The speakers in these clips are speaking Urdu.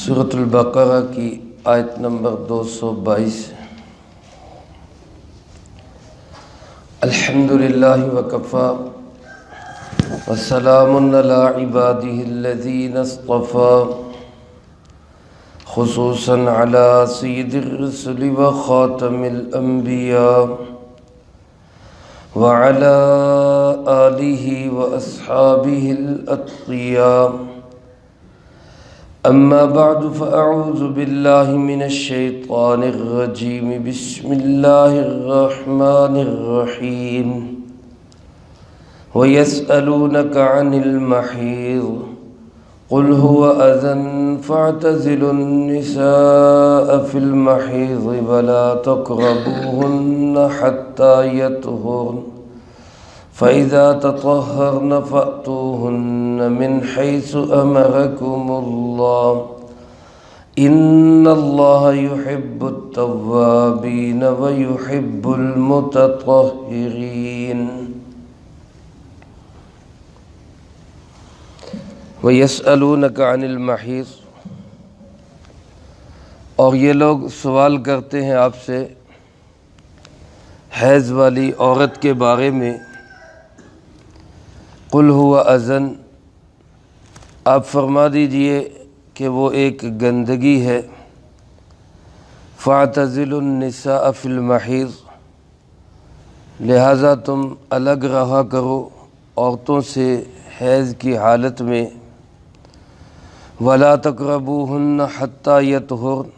سورۃ البقرہ کی آیت نمبر 222۔ الحمدللہ وکفیٰ وسلام علی عبادہ الذین اصطفیٰ، خصوصاً علی سید الرسل وخاتم الانبیاء وعلی آلہ واصحابہ الاتقیاء۔ اما بعد فاعوذ باللہ من الشیطان الرجیم، بسم اللہ الرحمن الرحیم۔ وَيَسْأَلُونَكَ عَنِ الْمَحِيضِ قُلْ هُوَ أَذًى فَاعْتَزِلُوا النِّسَاءَ فِي الْمَحِيضِ وَلَا تَقْرَبُوهُنَّ حَتَّى يَطْهُرْنَ فَإِذَا تَطَهَّرْنَ فَأْتُوهُنَّ مِنْ حَيْثُ أَمَرَكُمُ اللَّهُ إِنَّ اللَّهَ يُحِبُّ التَّوَّابِينَ وَيُحِبُّ الْمُتَطَهِّرِينَ۔ وَيَسْأَلُونَكَ عَنِ الْمَحِيضِ، اور یہ لوگ سوال کرتے ہیں آپ سے حیض والی عورت کے بارے میں۔ قُلْ هُوَ أَذًى، آپ فرما دیجئے کہ وہ ایک گندگی ہے۔ فَاعْتَزِلُوا النِّسَاءَ فِي الْمَحِيضِ، لہذا تم الگ رہا کرو عورتوں سے حیض کی حالت میں۔ وَلَا تَقْرَبُوهُنَّ حَتَّى يَطْهُرْنَ،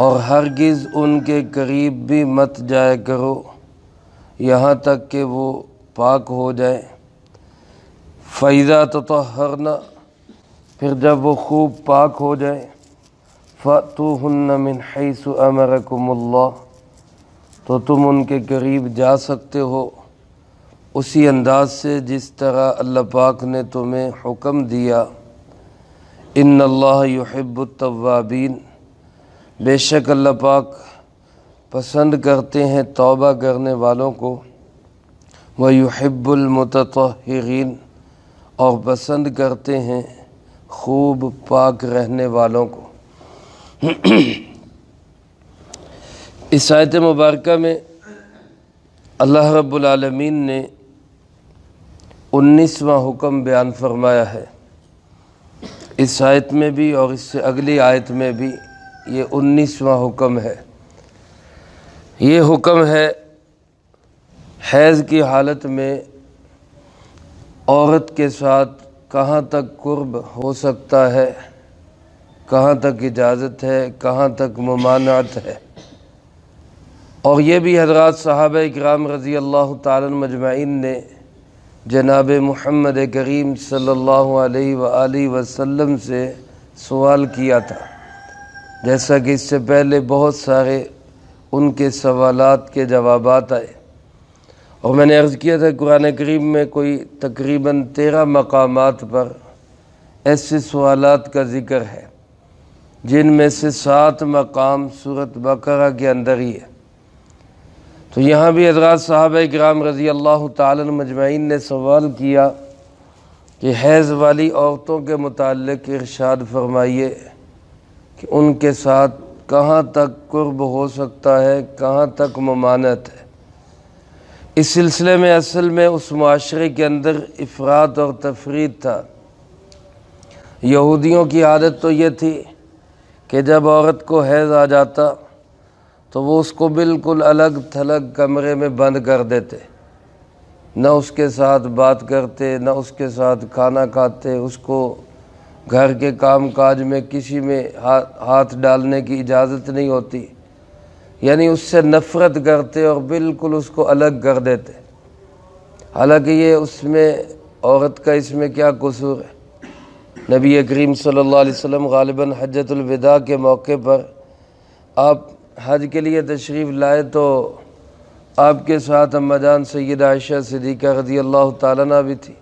اور ہرگز ان کے قریب بھی مت جایا کرو یہاں تک کہ وہ پاک ہو جائیں۔ فَإِذَا تَطَهَّرْنَ، پھر جب وہ خوب پاک ہو جائیں۔ فَأْتُوهُنَّ مِنْ حَيْثُ أَمَرَكُمُ اللَّهُ، تو تم ان کے قریب جا سکتے ہو اسی انداز سے جس طرح اللہ پاک نے تمہیں حکم دیا۔ ان اللہ یحب التوابین، بے شک اللہ پاک پسند کرتے ہیں توبہ کرنے والوں کو۔ ویحب المتطہرین، اور پسند کرتے ہیں خوب پاک رہنے والوں کو۔ اس آیت مبارکہ میں اللہ رب العالمین نے 19واں حکم بیان فرمایا ہے۔ اس آیت میں بھی اور اس سے اگلی آیت میں بھی یہ 19واں حکم ہے۔ یہ حکم ہے حیض کی حالت میں عورت کے ساتھ کہاں تک قرب ہو سکتا ہے، کہاں تک اجازت ہے، کہاں تک ممانعت ہے۔ اور یہ بھی حضرات صحابہ اکرام رضی اللہ تعالیٰ مجمعین نے جناب محمد کریم صلی اللہ علیہ وآلہ وسلم سے سوال کیا تھا، جیسا کہ اس سے پہلے بہت سارے ان کے سوالات کے جوابات آئے۔ اور میں نے عرض کیا تھا قرآن کریم میں کوئی تقریباً 13 مقامات پر ایسے سوالات کا ذکر ہے، جن میں سے 7 مقام سورۃ بقرہ کے اندر ہی ہے۔ تو یہاں بھی حضرات صحابہ کرام رضی اللہ تعالیٰ مجمعین نے سوال کیا کہ حیض والی عورتوں کے متعلق ارشاد فرمائیے کہ ان کے ساتھ کہاں تک قرب ہو سکتا ہے، کہاں تک ممانعت ہے۔ اس سلسلے میں اصل میں اس معاشرے کے اندر افراط اور تفریط تھا۔ یہودیوں کی عادت تو یہ تھی کہ جب عورت کو حیض آ جاتا تو وہ اس کو بالکل الگ تھلگ کمرے میں بند کر دیتے، نہ اس کے ساتھ بات کرتے، نہ اس کے ساتھ کھانا کھاتے، اس کو گھر کے کام کاج میں کسی میں ہاتھ ڈالنے کی اجازت نہیں ہوتی، یعنی اس سے نفرت کرتے اور بالکل اس کو الگ کر دیتے۔ حالانکہ یہ اس میں عورت کا اس میں کیا قصور ہے؟ نبی کریم صلی اللہ علیہ وسلم غالباً حجۃ الوداع کے موقع پر آپ حج کے لیے تشریف لائے تو آپ کے ساتھ اماں جان سیدہ عائشہ صدیقہ رضی اللہ تعالیٰ عنہا بھی تھی۔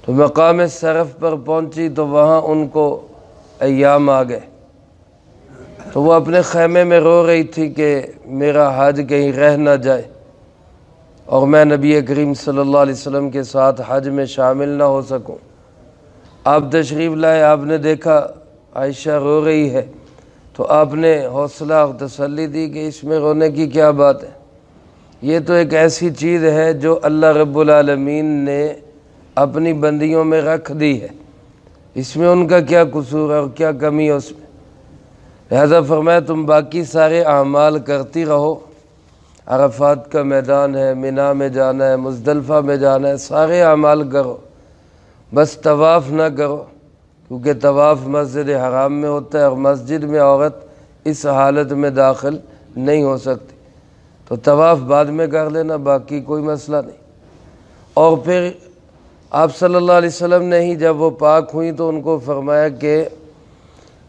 تو مقام صرف پر پہنچی تو وہاں ان کو ایام آ گئے، تو وہ اپنے خیمے میں رو رہی تھی کہ میرا حج کہیں رہ نہ جائے اور میں نبی کریم صلی اللہ علیہ وسلم کے ساتھ حج میں شامل نہ ہو سکوں۔ آپ تشریف لائے، آپ نے دیکھا عائشہ رو رہی ہے تو آپ نے حوصلہ اور تسلی دی کہ اس میں رونے کی کیا بات ہے، یہ تو ایک ایسی چیز ہے جو اللہ رب العالمین نے اپنی بندیوں میں رکھ دی ہے، اس میں ان کا کیا قصور ہے اور کیا کمی ہے اس میں۔ لہذا فرمایا تم باقی سارے اعمال کرتی رہو، عرفات کا میدان ہے، مینا میں جانا ہے، مزدلفہ میں جانا ہے، سارے اعمال کرو، بس طواف نہ کرو، کیونکہ طواف مسجد حرام میں ہوتا ہے اور مسجد میں عورت اس حالت میں داخل نہیں ہو سکتی، تو طواف بعد میں کر لینا، باقی کوئی مسئلہ نہیں۔ اور پھر آپ صلی اللہ علیہ وسلم نے ہی جب وہ پاک ہوئی تو ان کو فرمایا کہ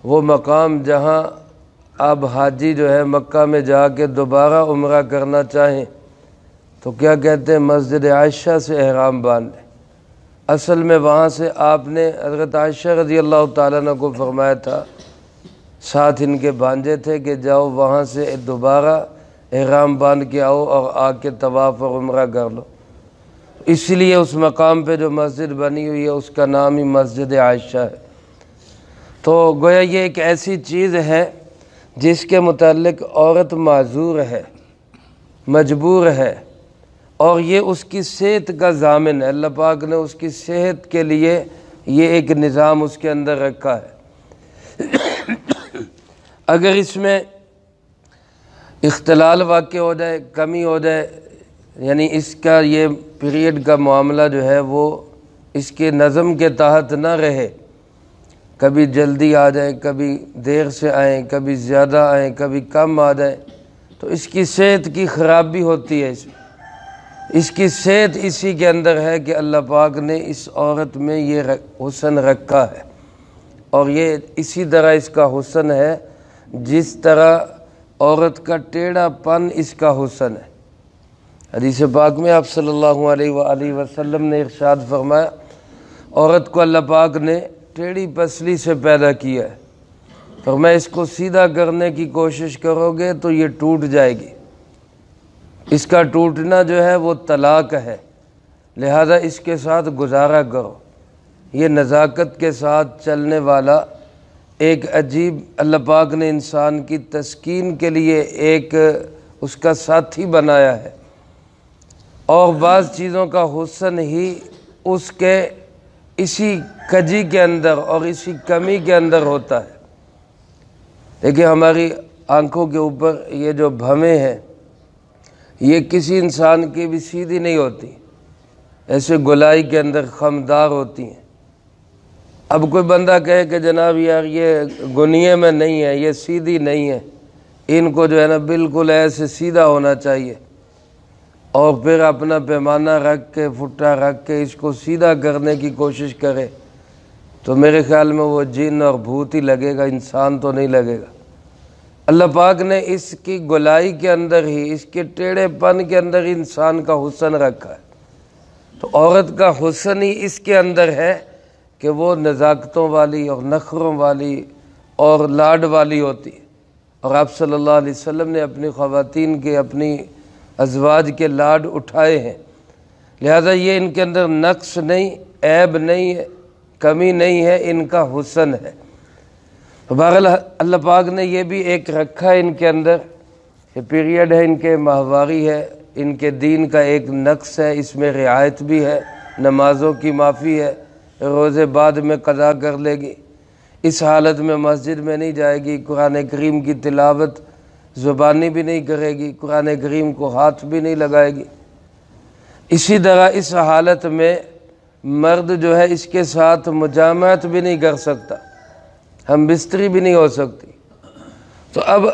وہ مقام جہاں آپ حاجی جو ہے مکہ میں جا کے دوبارہ عمرہ کرنا چاہیں تو کیا کہتے ہیں، مسجد عائشہ سے احرام باندھ لیں۔ اصل میں وہاں سے آپ نے حضرت عائشہ رضی اللہ تعالیٰ عنہ کو فرمایا تھا، ساتھ ان کے بھانجے تھے کہ جاؤ وہاں سے دوبارہ احرام باندھ کے آؤ اور آ کے طواف اور عمرہ کر لو، اس لیے اس مقام پہ جو مسجد بنی ہوئی ہے اس کا نام ہی مسجد عائشہ ہے۔ تو گویا یہ ایک ایسی چیز ہے جس کے متعلق عورت معذور ہے، مجبور ہے، اور یہ اس کی صحت کا ضامن ہے، اللہ پاک نے اس کی صحت کے لیے یہ ایک نظام اس کے اندر رکھا ہے۔ اگر اس میں اختلال واقع ہو جائے، کمی ہو جائے، یعنی اس کا یہ پیریڈ کا معاملہ جو ہے وہ اس کے نظم کے تحت نہ رہے، کبھی جلدی آ جائیں، کبھی دیر سے آئیں، کبھی زیادہ آئیں، کبھی کم آ جائیں، تو اس کی صحت کی خرابی ہوتی ہے، اس کی صحت اسی کے اندر ہے کہ اللہ پاک نے اس عورت میں یہ حسن رکھا ہے، اور یہ اسی طرح اس کا حسن ہے جس طرح عورت کا ٹیڑھا پن اس کا حسن ہے۔ حدیث پاک میں آپ صلی اللہ علیہ وآلہ وسلم نے ارشاد فرمایا، عورت کو اللہ پاک نے ٹیڑھی پسلی سے پیدا کیا ہے، فرمایا اس کو سیدھا کرنے کی کوشش کرو گے تو یہ ٹوٹ جائے گی، اس کا ٹوٹنا جو ہے وہ طلاق ہے، لہذا اس کے ساتھ گزارا کرو۔ یہ نزاکت کے ساتھ چلنے والا ایک عجیب اللہ پاک نے انسان کی تسکین کے لیے ایک اس کا ساتھی بنایا ہے، اور بعض چیزوں کا حسن ہی اس کے اسی کجی کے اندر اور اسی کمی کے اندر ہوتا ہے۔ دیکھیں ہماری آنکھوں کے اوپر یہ جو بھویں ہیں یہ کسی انسان کی بھی سیدھی نہیں ہوتی، ایسے گولائی کے اندر خمدار ہوتی ہیں۔ اب کوئی بندہ کہے کہ جناب یار یہ گنیے میں نہیں ہے، یہ سیدھی نہیں ہے، ان کو جو ہے نا بالکل ایسے سیدھا ہونا چاہیے، اور پھر اپنا پیمانہ رکھ کے پھٹا رکھ کے اس کو سیدھا کرنے کی کوشش کرے تو میرے خیال میں وہ جن اور بھوت ہی لگے گا، انسان تو نہیں لگے گا۔ اللہ پاک نے اس کی گولائی کے اندر ہی، اس کے ٹیڑھے پن کے اندر ہی انسان کا حسن رکھا ہے، تو عورت کا حسن ہی اس کے اندر ہے کہ وہ نزاکتوں والی اور نخروں والی اور لاڈ والی ہوتی ہے، اور آپ صلی اللہ علیہ وسلم نے اپنی خواتین کے، اپنی ازواج کے لاڈ اٹھائے ہیں، لہذا یہ ان کے اندر نقص نہیں، عیب نہیں ہے، کمی نہیں ہے، ان کا حسن ہے۔ بہرحال اللہ پاک نے یہ بھی ایک رکھا ہے ان کے اندر، یہ پیریڈ ہے، ان کے ماہواری ہے، ان کے دین کا ایک نقص ہے، اس میں رعایت بھی ہے، نمازوں کی معافی ہے، روزے بعد میں قضا کر لے گی، اس حالت میں مسجد میں نہیں جائے گی، قرآن کریم کی تلاوت زبانی بھی نہیں کرے گی، قرآن کریم کو ہاتھ بھی نہیں لگائے گی۔ اسی طرح اس حالت میں مرد جو ہے اس کے ساتھ مجامعت بھی نہیں کر سکتا، ہم بستری بھی نہیں ہو سکتی۔ تو اب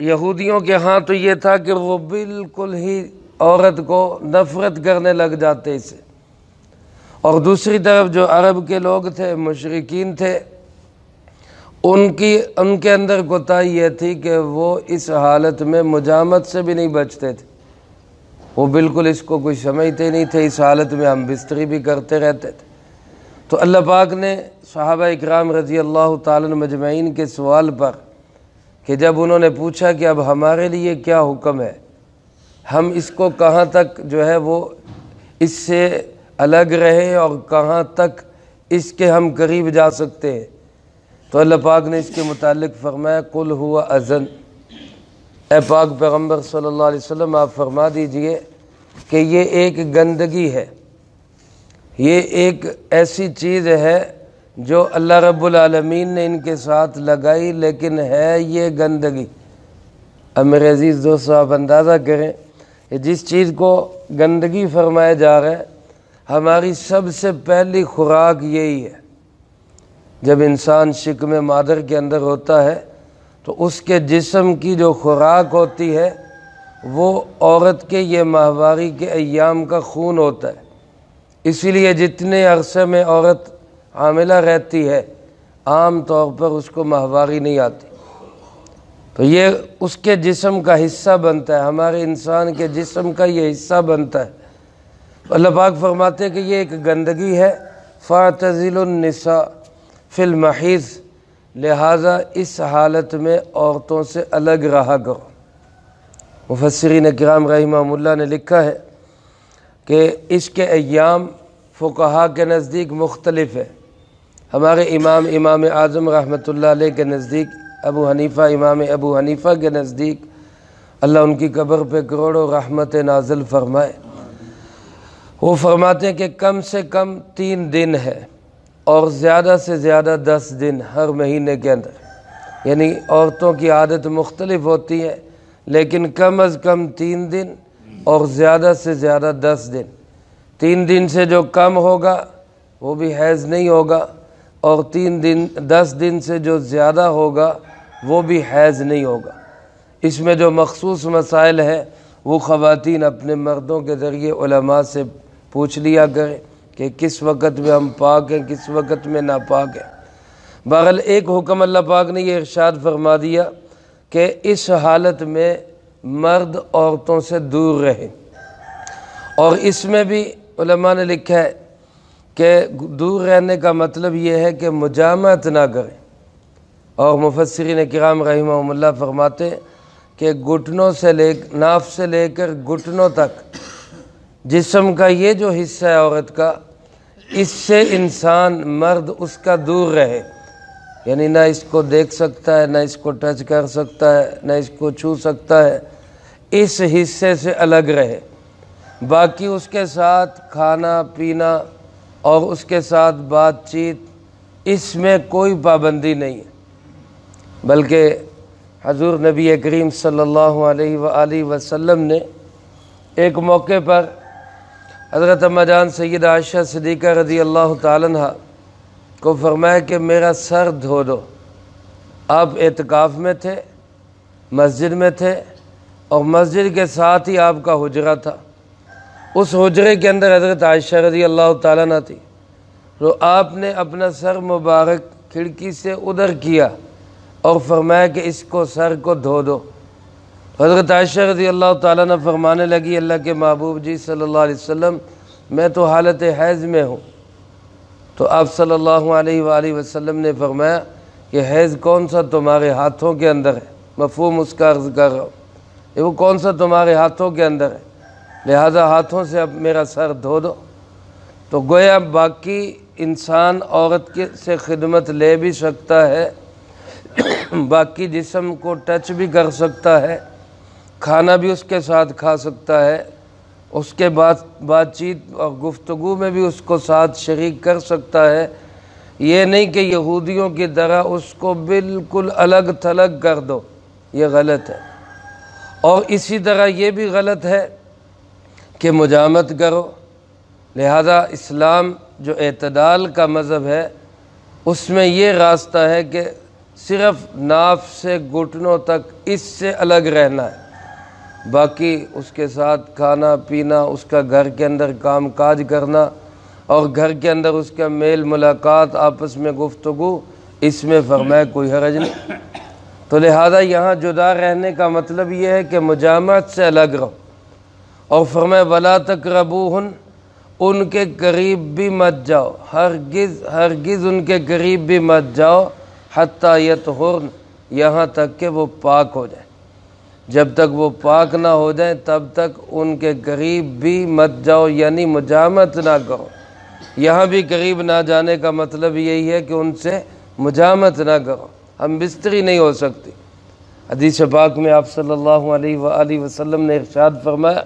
یہودیوں کے ہاں تو یہ تھا کہ وہ بالکل ہی عورت کو نفرت کرنے لگ جاتے اسے، اور دوسری طرف جو عرب کے لوگ تھے، مشرکین تھے، ان کے اندر کوتاہی یہ تھی کہ وہ اس حالت میں مجامعت سے بھی نہیں بچتے تھے، وہ بالکل اس کو کوئی سمجھتے نہیں تھے، اس حالت میں ہم بستری بھی کرتے رہتے تھے۔ تو اللہ پاک نے صحابہ اکرام رضی اللہ تعالیٰ عنہ مجمعین کے سوال پر کہ جب انہوں نے پوچھا کہ اب ہمارے لیے کیا حکم ہے، ہم اس کو کہاں تک جو ہے وہ اس سے الگ رہیں اور کہاں تک اس کے ہم قریب جا سکتے ہیں، تو اللہ پاک نے اس کے متعلق فرمایا قل ہوا اذن، اے پاک پیغمبر صلی اللہ علیہ وسلم آپ فرما دیجئے کہ یہ ایک گندگی ہے، یہ ایک ایسی چیز ہے جو اللہ رب العالمین نے ان کے ساتھ لگائی، لیکن ہے یہ گندگی۔ اب میرے عزیز دوستو آپ اندازہ کریں کہ جس چیز کو گندگی فرمایا جا رہا ہے، ہماری سب سے پہلی خوراک یہی ہے۔ جب انسان شکم مادر کے اندر ہوتا ہے تو اس کے جسم کی جو خوراک ہوتی ہے وہ عورت کے یہ ماہواری کے ایام کا خون ہوتا ہے۔ اسی لیے جتنے عرصے میں عورت حاملہ رہتی ہے عام طور پر اس کو ماہواری نہیں آتی، تو یہ اس کے جسم کا حصہ بنتا ہے، ہمارے انسان کے جسم کا یہ حصہ بنتا ہے۔ اللہ پاک فرماتے ہیں کہ یہ ایک گندگی ہے، فَاعْتَزِلُوا النِّسَاءَ فِي الْمَحِيضِ، لہٰذا اس حالت میں عورتوں سے الگ رہا کرو۔ مفسرین کرام رحمہم اللہ نے لکھا ہے کہ اس کے ایام فقہا کے نزدیک مختلف ہے۔ ہمارے امام اعظم رحمۃ اللہ علیہ کے نزدیک، امام ابو حنیفہ کے نزدیک، اللہ ان کی قبر پہ کروڑوں رحمت نازل فرمائے، وہ فرماتے ہیں کہ کم سے کم 3 دن ہے اور زیادہ سے زیادہ 10 دن ہر مہینے کے اندر، یعنی عورتوں کی عادت مختلف ہوتی ہے لیکن کم از کم 3 دن اور زیادہ سے زیادہ 10 دن۔ 3 دن سے جو کم ہوگا وہ بھی حیض نہیں ہوگا، اور 10 دن سے جو زیادہ ہوگا وہ بھی حیض نہیں ہوگا۔ اس میں جو مخصوص مسائل ہیں وہ خواتین اپنے مردوں کے ذریعے علماء سے پوچھ لیا کریں کہ کس وقت میں ہم پاک ہیں، کس وقت میں ناپاک ہیں۔ بہرحال ایک حکم اللہ پاک نے یہ ارشاد فرما دیا کہ اس حالت میں مرد عورتوں سے دور رہیں، اور اس میں بھی علماء نے لکھا ہے کہ دور رہنے کا مطلب یہ ہے کہ مجامعت نہ کریں، اور مفسرین کرام رحمہم اللہ فرماتے ہیں کہ گھٹنوں سے ناف سے لے کر گھٹنوں تک جسم کا یہ جو حصہ ہے عورت کا، اس سے انسان مرد اس کا دور رہے، یعنی نہ اس کو دیکھ سکتا ہے، نہ اس کو ٹچ کر سکتا ہے، نہ اس کو چھو سکتا ہے، اس حصے سے الگ رہے۔ باقی اس کے ساتھ کھانا پینا اور اس کے ساتھ بات چیت، اس میں کوئی پابندی نہیں ہے، بلکہ حضور نبی کریم صلی اللہ علیہ وآلہ وسلم نے ایک موقع پر حضرت اماں جان سیدہ عائشہ صدیقہ رضی اللہ تعالیٰ عنہ کو فرمایا کہ میرا سر دھو دو۔ آپ اعتکاف میں تھے، مسجد میں تھے، اور مسجد کے ساتھ ہی آپ کا حجرہ تھا۔ اس حجرے کے اندر حضرت عائشہ رضی اللہ تعالیٰ عنہ تھی، تو آپ نے اپنا سر مبارک کھڑکی سے ادھر کیا اور فرمایا کہ اس کو سر کو دھو دو۔ حضرت عائشہ رضی اللہ تعالیٰ عنہ فرمانے لگی اللہ کے محبوب جی صلی اللہ علیہ وسلم میں تو حالت حیض میں ہوں۔ تو آپ صلی اللہ علیہ وآلہ وسلم نے فرمایا کہ حیض کون سا تمہارے ہاتھوں کے اندر ہے، مفہوم اس کا عرض کر رہا ہوں، یہ وہ کون سا تمہارے ہاتھوں کے اندر ہے، لہذا ہاتھوں سے اب میرا سر دھو دو۔ تو گویا باقی انسان عورت سے خدمت لے بھی سکتا ہے، باقی جسم کو ٹچ بھی کر سکتا ہے، کھانا بھی اس کے ساتھ کھا سکتا ہے، اس کے بعد بات چیت اور گفتگو میں بھی اس کو ساتھ شریک کر سکتا ہے۔ یہ نہیں کہ یہودیوں کی طرح اس کو بالکل الگ تھلگ کر دو، یہ غلط ہے۔ اور اسی طرح یہ بھی غلط ہے کہ مجامت کرو، لہذا اسلام جو اعتدال کا مذہب ہے اس میں یہ راستہ ہے کہ صرف ناف سے گھٹنوں تک اس سے الگ رہنا ہے، باقی اس کے ساتھ کھانا پینا، اس کا گھر کے اندر کام کاج کرنا اور گھر کے اندر اس کا میل ملاقات، آپس میں گفتگو، اس میں فرمایا کوئی حرج نہیں۔ تو لہذا یہاں جدا رہنے کا مطلب یہ ہے کہ مجامعت سے الگ رہو، اور فرمایا وَلَا تَقْرَبُوهُنَّ، ان کے قریب بھی مت جاؤ، ہرگز ان کے قریب بھی مت جاؤ، حَتَّى يَطْهُرْنَ، یہاں تک کہ وہ پاک ہو جائیں۔ جب تک وہ پاک نہ ہو جائیں تب تک ان کے قریب بھی مت جاؤ، یعنی مجامعت نہ کرو۔ یہاں بھی قریب نہ جانے کا مطلب یہی ہے کہ ان سے مجامت نہ کرو، ہم بستری نہیں ہو سکتی۔ حدیث پاک میں آپ صلی اللہ علیہ وآلہ وسلم نے ارشاد فرمایا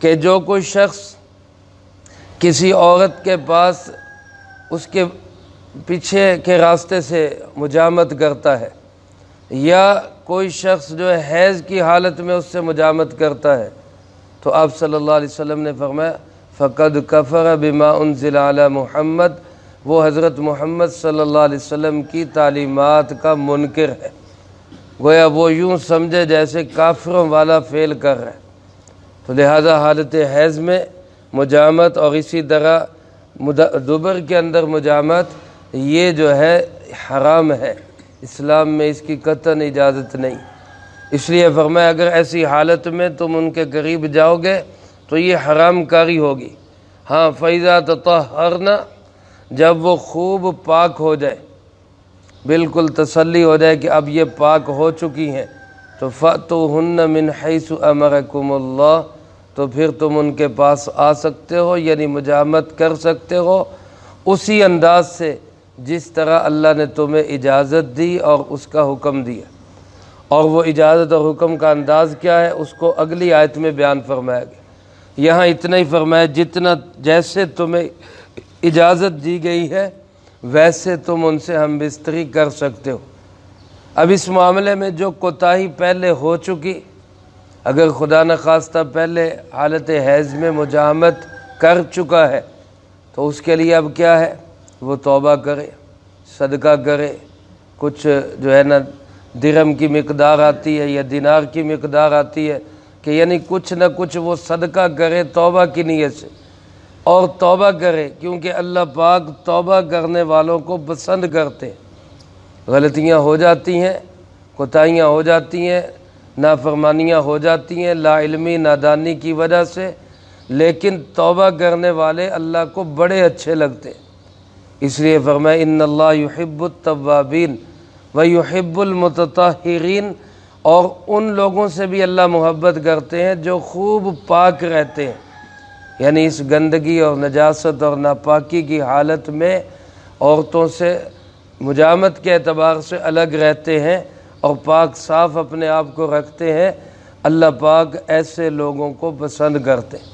کہ جو کوئی شخص کسی عورت کے پاس اس کے پیچھے کے راستے سے مجامت کرتا ہے، یا کوئی شخص جو ہے حیض کی حالت میں اس سے مجامت کرتا ہے، تو آپ صلی اللہ علیہ وسلم نے فرمایا فقد کفر بما انزل علی محمد، وہ حضرت محمد صلی اللہ علیہ وسلم کی تعلیمات کا منکر ہے، گویا وہ یوں سمجھے جیسے کافروں والا فعل کر رہا ہے۔ تو لہذا حالت حیض میں مجامت اور اسی طرح دبر کے اندر مجامت یہ جو ہے حرام ہے، اسلام میں اس کی قطعاً اجازت نہیں۔ اس لیے فرمایا اگر ایسی حالت میں تم ان کے قریب جاؤ گے تو یہ حرام کاری ہوگی۔ ہاں فَإِذَا تَطَهَّرْنَ، جب وہ خوب پاک ہو جائے، بالکل تسلی ہو جائے کہ اب یہ پاک ہو چکی ہیں، تو فَأْتُوهُنَّ مِنْ حَيْثُ أَمَرَكُمُ اللَّهُ، تو پھر تم ان کے پاس آ سکتے ہو، یعنی مجامت کر سکتے ہو اسی انداز سے جس طرح اللہ نے تمہیں اجازت دی اور اس کا حکم دیا۔ اور وہ اجازت اور حکم کا انداز کیا ہے اس کو اگلی آیت میں بیان فرمایا گیا۔ یہاں اتنا ہی فرمایا جتنا جیسے تمہیں اجازت دی گئی ہے ویسے تم ان سے ہم بستری کر سکتے ہو۔ اب اس معاملے میں جو کوتاہی پہلے ہو چکی، اگر خدا نخواستہ پہلے حالت حیض میں مجامت کر چکا ہے تو اس کے لیے اب کیا ہے، وہ توبہ کرے، صدقہ کرے، کچھ جو ہے نا درہم کی مقدار آتی ہے یا دینار کی مقدار آتی ہے کہ یعنی کچھ نہ کچھ وہ صدقہ کرے توبہ کی نیت سے، اور توبہ کرے، کیونکہ اللہ پاک توبہ کرنے والوں کو پسند کرتے ہیں۔ غلطیاں ہو جاتی ہیں، کوتاہیاں ہو جاتی ہیں، نافرمانیاں ہو جاتی ہیں لا علمی نادانی کی وجہ سے، لیکن توبہ کرنے والے اللہ کو بڑے اچھے لگتے ہیں۔ اس لیے فرمایا ان اللہ یحب التوابین ویحب المتطہرین، اور ان لوگوں سے بھی اللہ محبت کرتے ہیں جو خوب پاک رہتے ہیں، یعنی اس گندگی اور نجاست اور ناپاکی کی حالت میں عورتوں سے مجامت کے اعتبار سے الگ رہتے ہیں اور پاک صاف اپنے آپ کو رکھتے ہیں۔ اللہ پاک ایسے لوگوں کو پسند کرتے ہیں۔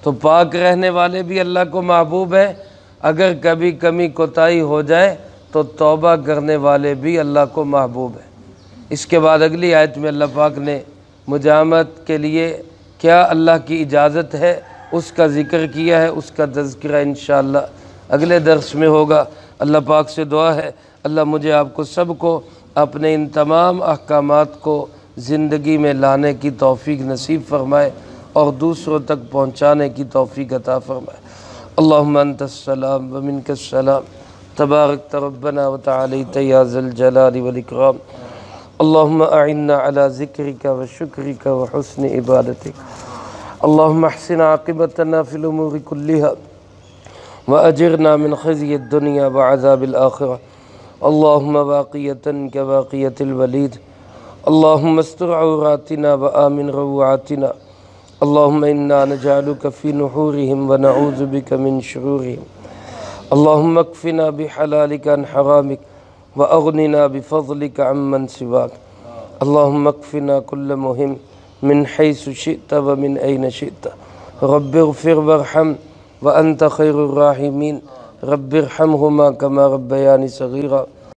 تو پاک رہنے والے بھی اللہ کو محبوب ہیں، اگر کبھی کمی کوتاہی ہو جائے تو توبہ کرنے والے بھی اللہ کو محبوب ہیں۔ اس کے بعد اگلی آیت میں اللہ پاک نے مجامت کے لیے کیا اللہ کی اجازت ہے اس کا ذکر کیا ہے، اس کا تذکرہ انشاءاللہ اگلے درس میں ہوگا۔ اللہ پاک سے دعا ہے اللہ مجھے آپ کو سب کو اپنے ان تمام احکامات کو زندگی میں لانے کی توفیق نصیب فرمائے اور دوسروں تک پہنچانے کی توفیق عطا فرمائے۔ اللہم انت السلام ومنک السلام تبارک ربنا وتعالیت یا ذا الجلال والاکرام۔ اللہم اعنا علی ذکرک وشکرک وحسن عبادتک۔ اللہم احسن عاقبتنا فی الامور کلہا وأجرنا من خزي الدنيا وعذاب الآخرة۔ اللهم باقية كباقية الوليد، اللهم استر عوراتنا وآمن روعاتنا، اللهم إنا نجعلك في نحورهم ونعوذ بك من شرورهم، اللهم اكفنا بحلالك عن حرامك وأغننا بفضلك عمن سواك، اللهم اكفنا كل مهم من حيث شئت ومن أين شئت، رب اغفر وارحم وأنت خير الراحمين، رب ارحمهما كما ربياني صغيرا۔